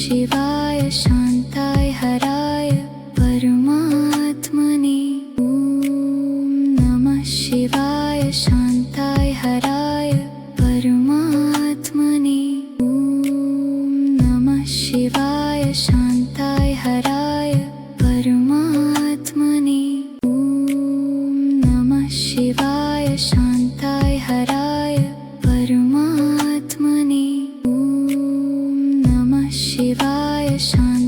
शिवाय शान्ताय हराय परमात्मने। ॐ नमः शिवाय शान्ताय हराय परमात्मने। ॐ नमः शिवाय शान्ताय हराय परमात्मने। ॐ नमः शिवाय शान्ताय हराय परमात्मने। ॐ नमः शिवाय शान्ताय